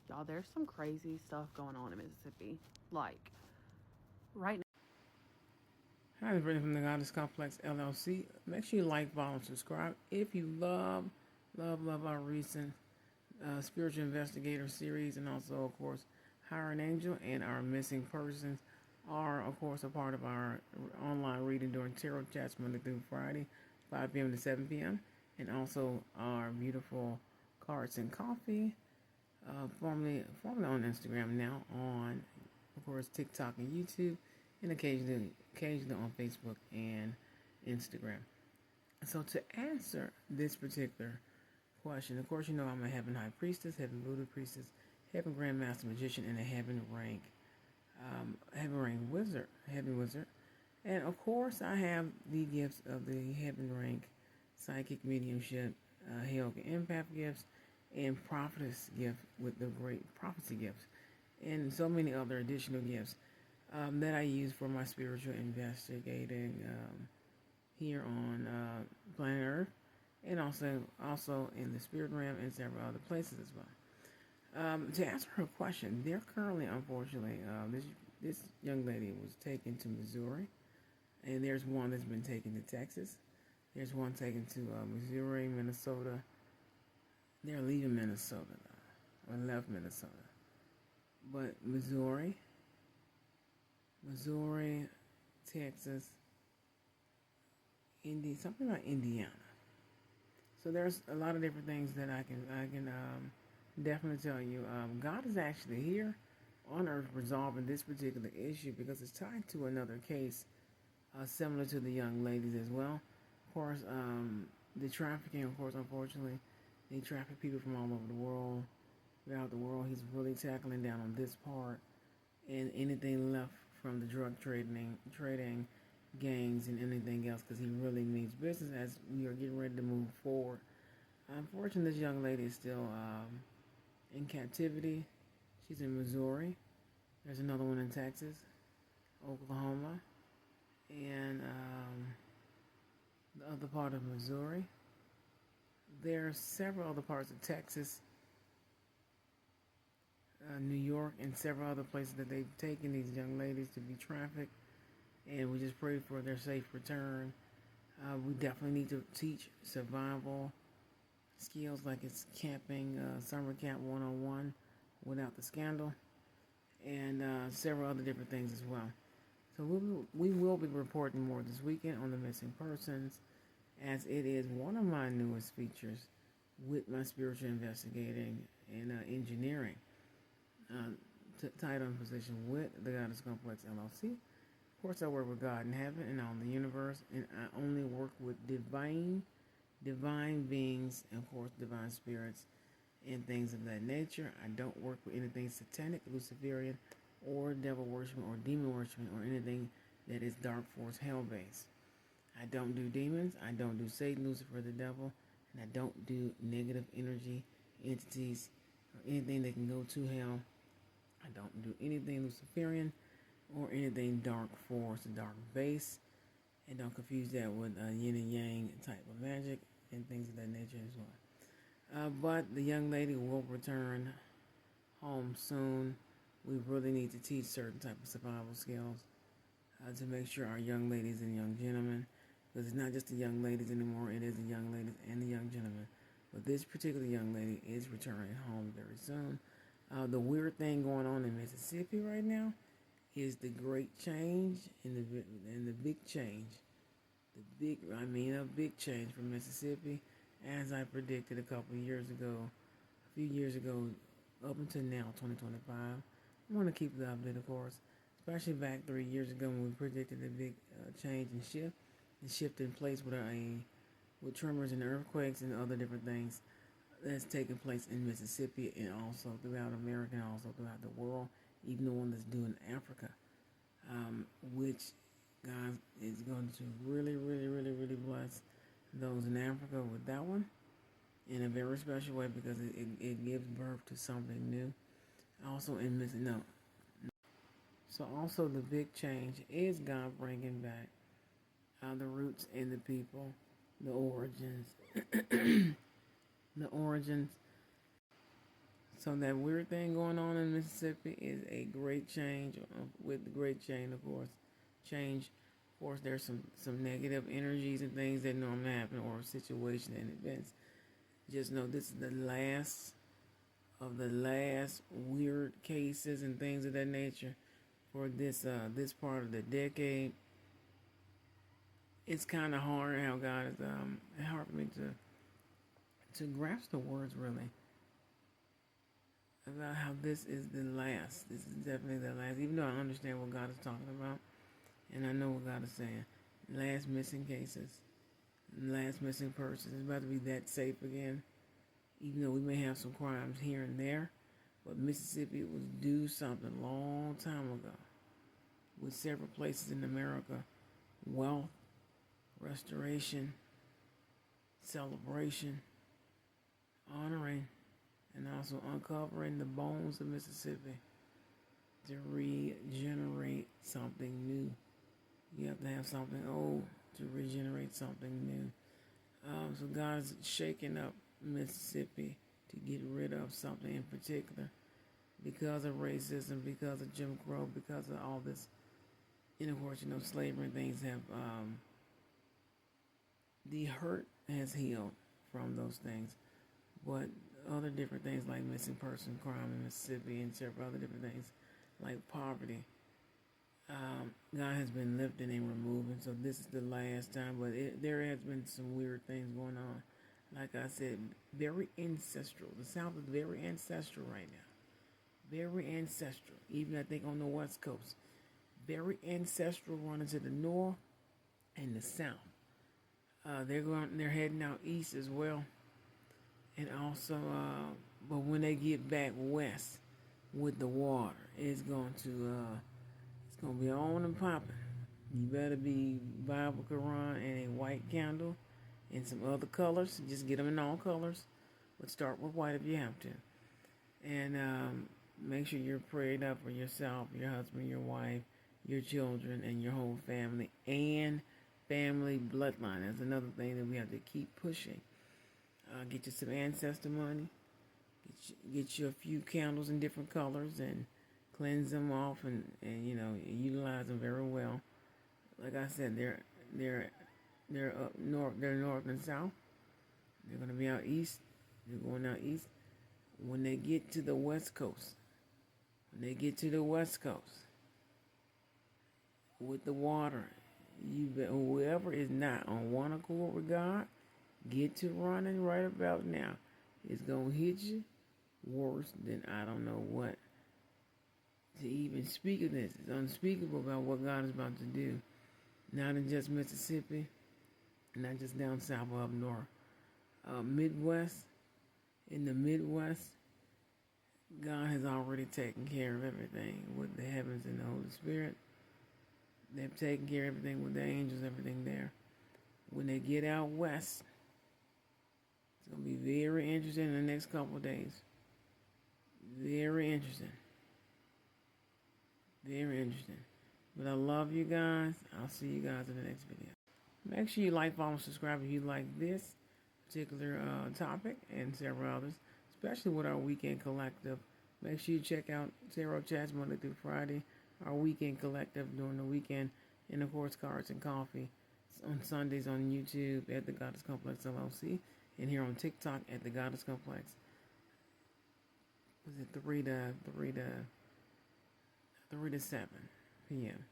Y'all, there's some crazy stuff going on in Mississippi. Like, right now. Hi, it's Brandon from the Goddess Complex LLC. Make sure you like, follow, and subscribe. If you love our recent spiritual investigator series, and also, of course, Hire an Angel and our missing persons are, of course, a part of our online reading during Tarot Chats Monday through Friday, 5 p.m. to 7 p.m. And also our beautiful Cards and Coffee, formerly on Instagram, now on, of course, TikTok and YouTube, and occasionally on Facebook and Instagram. So to answer this particular question, of course, you know I'm a Heaven High Priestess, Heaven Voodoo Priestess, Heaven Grandmaster Magician, and a Heaven Rank Wizard, Heaven Wizard. And of course, I have the gifts of the Heaven Rank Psychic Mediumship, Helga Empath gifts, and Prophetess gift with the Great Prophecy gifts, and so many other additional gifts that I use for my spiritual investigating here on planet Earth, and also in the spirit realm and several other places as well. To answer her question, they're currently, unfortunately, this young lady was taken to Missouri, and there's one that's been taken to Texas. There's one taken to Missouri, Minnesota. They're leaving Minnesota now, or left Minnesota. But Missouri, Texas, something like Indiana. So there's a lot of different things that I can definitely tell you. God is actually here on Earth resolving this particular issue because it's tied to another case similar to the young ladies as well. Of course, the trafficking, of course, unfortunately, they traffic people from all over the world, throughout the world. He's really tackling down on this part, and anything left from the drug trading gangs and anything else, because he really means business as we are getting ready to move forward. Unfortunately, this young lady is still in captivity. She's in Missouri. There's another one in Texas, Oklahoma, and the other part of Missouri. There are several other parts of Texas, New York, and several other places that they've taken these young ladies to be trafficked, and we just pray for their safe return. We definitely need to teach survival skills like it's camping, summer camp 101 without the scandal, and several other different things as well. So we will be reporting more this weekend on the missing persons, as it is one of my newest features with my spiritual investigating and engineering title and position with the Goddess Complex LLC. Of course, I work with God in heaven and on the universe, and I only work with divine beings, and of course, divine spirits and things of that nature. I don't work with anything satanic, Luciferian, or devil worshiping, or demon worshiping, or anything that is dark force hell based. I don't do demons. I don't do Satan, Lucifer, the devil, and I don't do negative energy entities or anything that can go to hell. I don't do anything Luciferian or anything dark force, dark base, and don't confuse that with yin and yang type of magic and things of that nature as well. But the young lady will return home soon. We really need to teach certain type of survival skills to make sure our young ladies and young gentlemen, because it's not just the young ladies anymore, it is the young ladies and the young gentlemen. But this particular young lady is returning home very soon. The weird thing going on in Mississippi right now is the great change and the big change. A big change from Mississippi, as I predicted a few years ago, up until now, 2025. I want to keep the update, of course, especially back 3 years ago when we predicted a big change and shift in place with tremors and earthquakes and other different things that's taking place in Mississippi and also throughout America and also throughout the world, even the one that's due in Africa, which God is going to really, really, really, really bless those in Africa with that one in a very special way, because it gives birth to something new. Also in Mississippi, so also the big change is God bringing back the roots and the people, the origins, the origins. So that weird thing going on in Mississippi is a great change. With the great change, of course, change. Of course, there's some negative energies and things that normally happen, or situations and events. Just know this is the last of the last weird cases and things of that nature for this part of the decade. It's kind of hard how God is hard for me to grasp the words really about how this is the last. This is definitely the last. Even though I understand what God is talking about, and I know what God is saying. Last missing cases, last missing persons. It's about to be that safe again. Even though we may have some crimes here and there, but Mississippi was due something a long time ago. With several places in America, wealth, restoration, celebration, honoring, and also uncovering the bones of Mississippi to regenerate something new. You have to have something old to regenerate something new. So God's shaking up Mississippi to get rid of something in particular because of racism, because of Jim Crow, because of all this. And of course, slavery and things have, the hurt has healed from those things. But other different things like missing person crime in Mississippi and several other different things like poverty, God has been lifting and removing. So this is the last time, but there has been some weird things going on. Like I said, very ancestral. The South is very ancestral right now. Very ancestral. Even I think on the West Coast. Very ancestral running to the north and the south. They're heading out east as well. And also, but when they get back west with the water, it's going to be on and popping. You better be Bible, Quran, and a white candle, and some other colors. Just get them in all colors, but start with white if you have to. And make sure you're prayed up for yourself, your husband, your wife, your children, and your whole family, and family bloodline. That's another thing that we have to keep pushing. Get you some ancestor money. Get you a few candles in different colors and cleanse them off and utilize them very well. Like I said, they're up north. They're north and south. They're gonna be out east. They're going out east. When they get to the west coast, with the water, whoever is not on one accord with God, get to running right about now. It's gonna hit you worse than I don't know what. To even speak of this, it's unspeakable about what God is about to do. Not in just Mississippi, not just down south or up north. Midwest, in the Midwest, God has already taken care of everything with the heavens and the Holy Spirit. They've taken care of everything with the angels, everything there. When they get out west, it's going to be very interesting in the next couple of days. Very interesting. Very interesting. But I love you guys. I'll see you guys in the next video. Make sure you like, follow, subscribe if you like this particular topic and several others, especially with our weekend collective. Make sure you check out Tarot Chats Monday through Friday, our weekend collective during the weekend, and of course Cards and Coffee on Sundays on YouTube at the Goddess Complex LLC, and here on TikTok at the Goddess Complex. Was it 3 to 7 p.m.